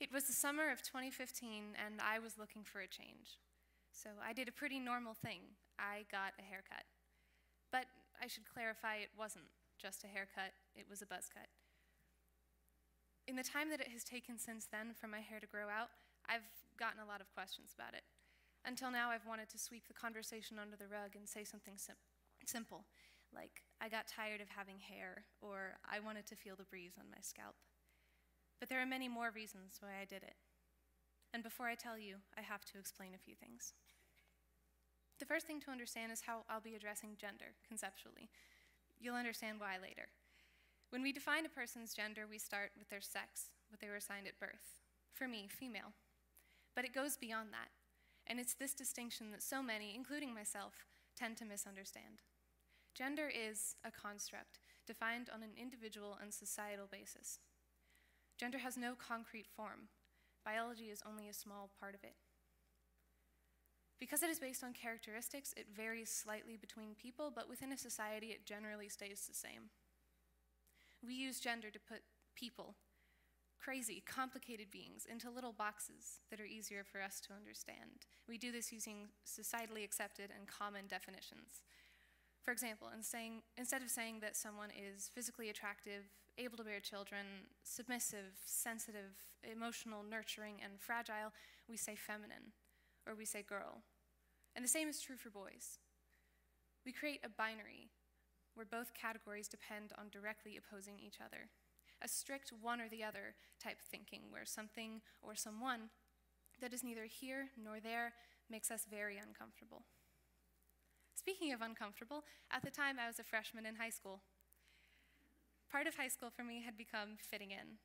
It was the summer of 2015, and I was looking for a change. So I did a pretty normal thing. I got a haircut. But I should clarify, it wasn't just a haircut, it was a buzz cut. In the time that it has taken since then for my hair to grow out, I've gotten a lot of questions about it. Until now, I've wanted to sweep the conversation under the rug and say something simple, like, I got tired of having hair, or I wanted to feel the breeze on my scalp. But there are many more reasons why I did it. And before I tell you, I have to explain a few things. The first thing to understand is how I'll be addressing gender, conceptually. You'll understand why later. When we define a person's gender, we start with their sex, what they were assigned at birth. For me, female. But it goes beyond that. And it's this distinction that so many, including myself, tend to misunderstand. Gender is a construct defined on an individual and societal basis. Gender has no concrete form. Biology is only a small part of it. Because it is based on characteristics, it varies slightly between people, but within a society, it generally stays the same. We use gender to put people, crazy, complicated beings, into little boxes that are easier for us to understand. We do this using societally accepted and common definitions. For example, instead of saying that someone is physically attractive, able to bear children, submissive, sensitive, emotional, nurturing, and fragile, we say feminine, or we say girl. And the same is true for boys. We create a binary where both categories depend on directly opposing each other. A strict one or the other type thinking where something or someone that is neither here nor there makes us very uncomfortable. Speaking of uncomfortable, at the time I was a freshman in high school. Part of high school for me had become fitting in.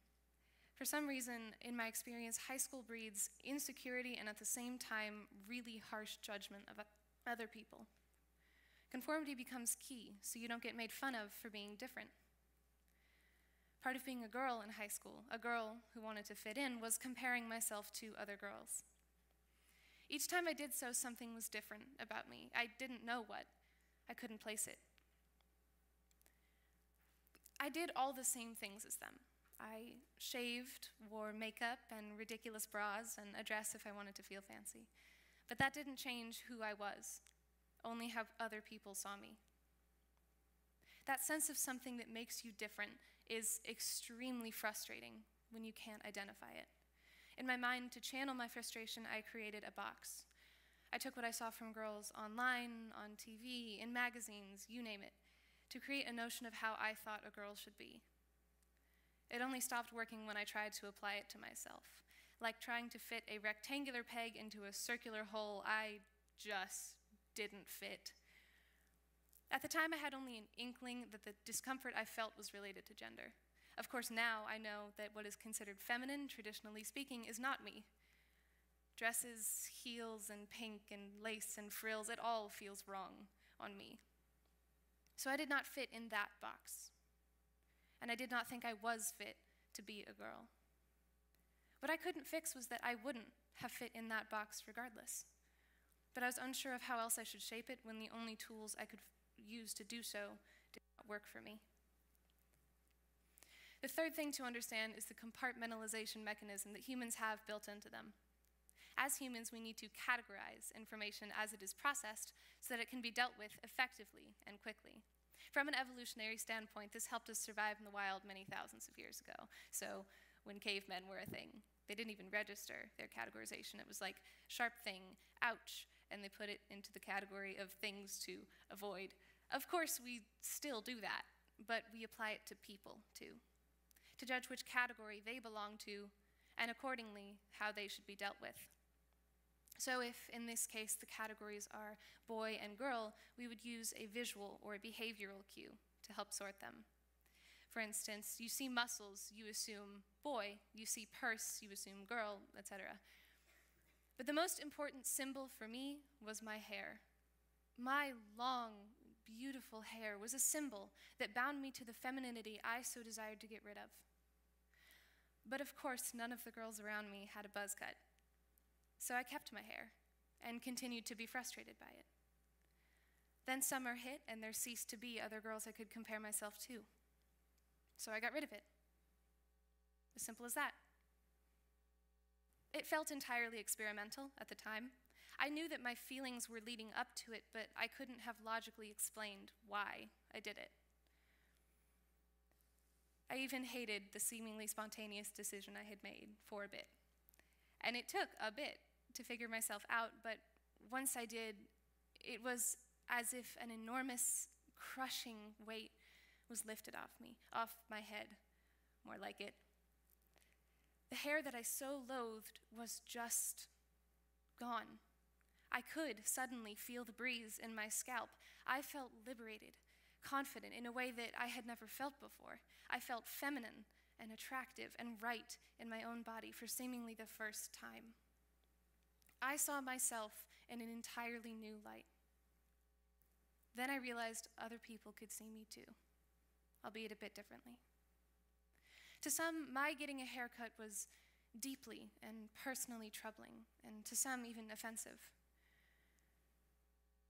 For some reason, in my experience, high school breeds insecurity and at the same time, really harsh judgment of other people. Conformity becomes key, so you don't get made fun of for being different. Part of being a girl in high school, a girl who wanted to fit in, was comparing myself to other girls. Each time I did so, something was different about me. I didn't know what. I couldn't place it. I did all the same things as them. I shaved, wore makeup and ridiculous bras, and a dress if I wanted to feel fancy. But that didn't change who I was, only how other people saw me. That sense of something that makes you different is extremely frustrating when you can't identify it. In my mind, to channel my frustration, I created a box. I took what I saw from girls online, on TV, in magazines, you name it, to create a notion of how I thought a girl should be. It only stopped working when I tried to apply it to myself. Like trying to fit a rectangular peg into a circular hole, I just didn't fit. At the time, I had only an inkling that the discomfort I felt was related to gender. Of course, now I know that what is considered feminine, traditionally speaking, is not me. Dresses, heels, and pink, and lace, and frills, it all feels wrong on me. So I did not fit in that box. And I did not think I was fit to be a girl. What I couldn't fix was that I wouldn't have fit in that box regardless. But I was unsure of how else I should shape it when the only tools I could use to do so did not work for me. The third thing to understand is the compartmentalization mechanism that humans have built into them. As humans, we need to categorize information as it is processed so that it can be dealt with effectively and quickly. From an evolutionary standpoint, this helped us survive in the wild many thousands of years ago. So when cavemen were a thing, they didn't even register their categorization. It was like sharp thing, ouch, and they put it into the category of things to avoid. Of course, we still do that, but we apply it to people too, to judge which category they belong to, and accordingly, how they should be dealt with. So if, in this case, the categories are boy and girl, we would use a visual or a behavioral cue to help sort them. For instance, you see muscles, you assume boy, you see purse, you assume girl, etc. But the most important symbol for me was my hair. My long, beautiful hair was a symbol that bound me to the femininity I so desired to get rid of. But of course, none of the girls around me had a buzz cut. So I kept my hair and continued to be frustrated by it. Then summer hit and there ceased to be other girls I could compare myself to. So I got rid of it. As simple as that. It felt entirely experimental at the time. I knew that my feelings were leading up to it, but I couldn't have logically explained why I did it. I even hated the seemingly spontaneous decision I had made for a bit. And it took a bit to figure myself out, but once I did, it was as if an enormous, crushing weight was lifted off me, off my head, more like it. The hair that I so loathed was just gone. I could suddenly feel the breeze in my scalp. I felt liberated, confident in a way that I had never felt before. I felt feminine and attractive and right in my own body for seemingly the first time. I saw myself in an entirely new light. Then I realized other people could see me too, albeit a bit differently. To some, my getting a haircut was deeply and personally troubling, and to some even offensive.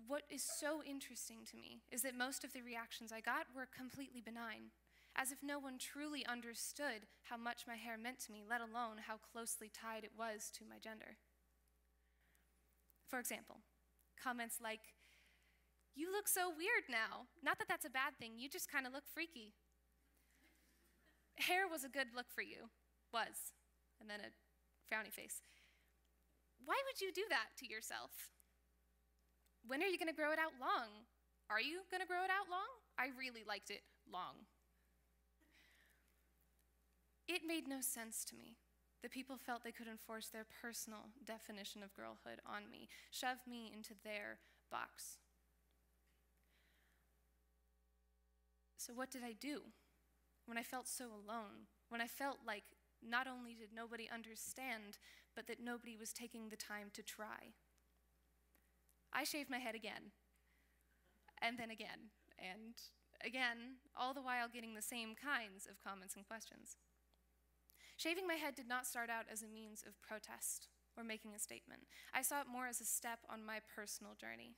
What is so interesting to me is that most of the reactions I got were completely benign, as if no one truly understood how much my hair meant to me, let alone how closely tied it was to my gender. For example, comments like, "You look so weird now. Not that that's a bad thing, you just kind of look freaky." Hair was a good look for you. Was. And then a frowny face. "Why would you do that to yourself? When are you going to grow it out long? Are you going to grow it out long? I really liked it long." It made no sense to me that people felt they could enforce their personal definition of girlhood on me, shove me into their box. So what did I do when I felt so alone, when I felt like not only did nobody understand, but that nobody was taking the time to try? I shaved my head again, and then again, and again, all the while getting the same kinds of comments and questions. Shaving my head did not start out as a means of protest or making a statement. I saw it more as a step on my personal journey.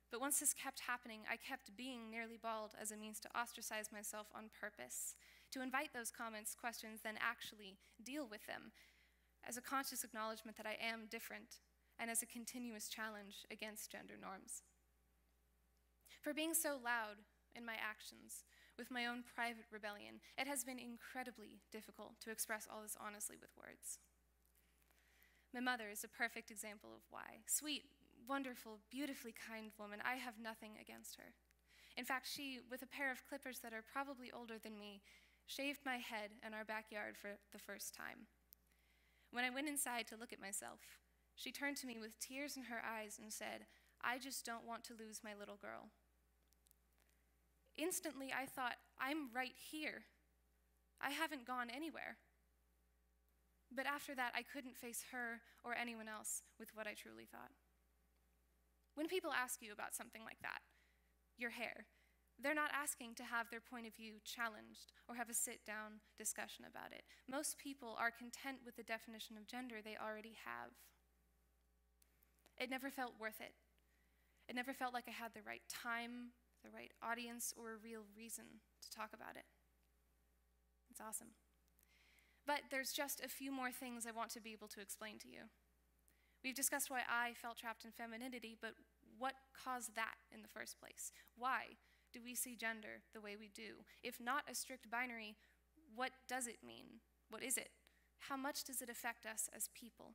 But once this kept happening, I kept being nearly bald as a means to ostracize myself on purpose, to invite those comments, questions, then actually deal with them, as a conscious acknowledgement that I am different, and as a continuous challenge against gender norms. For being so loud in my actions, with my own private rebellion, it has been incredibly difficult to express all this honestly with words. My mother is a perfect example of why. Sweet, wonderful, beautifully kind woman. I have nothing against her. In fact, she, with a pair of clippers that are probably older than me, shaved my head in our backyard for the first time. When I went inside to look at myself, she turned to me with tears in her eyes and said, "I just don't want to lose my little girl." Instantly, I thought, I'm right here. I haven't gone anywhere. But after that, I couldn't face her or anyone else with what I truly thought. When people ask you about something like that, your hair, they're not asking to have their point of view challenged or have a sit-down discussion about it. Most people are content with the definition of gender they already have. It never felt worth it. It never felt like I had the right time, the right audience, or a real reason to talk about it. It's awesome. But there's just a few more things I want to be able to explain to you. We've discussed why I felt trapped in femininity, but what caused that in the first place? Why do we see gender the way we do? If not a strict binary, what does it mean? What is it? How much does it affect us as people?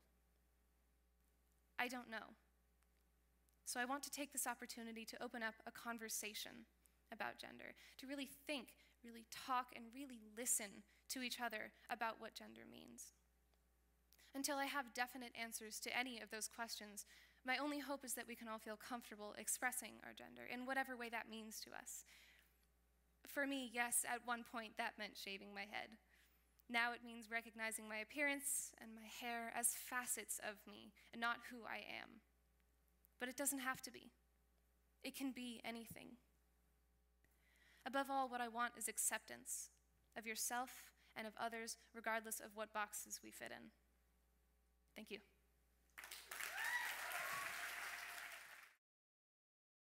I don't know. So I want to take this opportunity to open up a conversation about gender, to really think, really talk, and really listen to each other about what gender means. Until I have definite answers to any of those questions, my only hope is that we can all feel comfortable expressing our gender in whatever way that means to us. For me, yes, at one point that meant shaving my head. Now it means recognizing my appearance and my hair as facets of me and not who I am. But it doesn't have to be. It can be anything. Above all, what I want is acceptance of yourself and of others, regardless of what boxes we fit in. Thank you.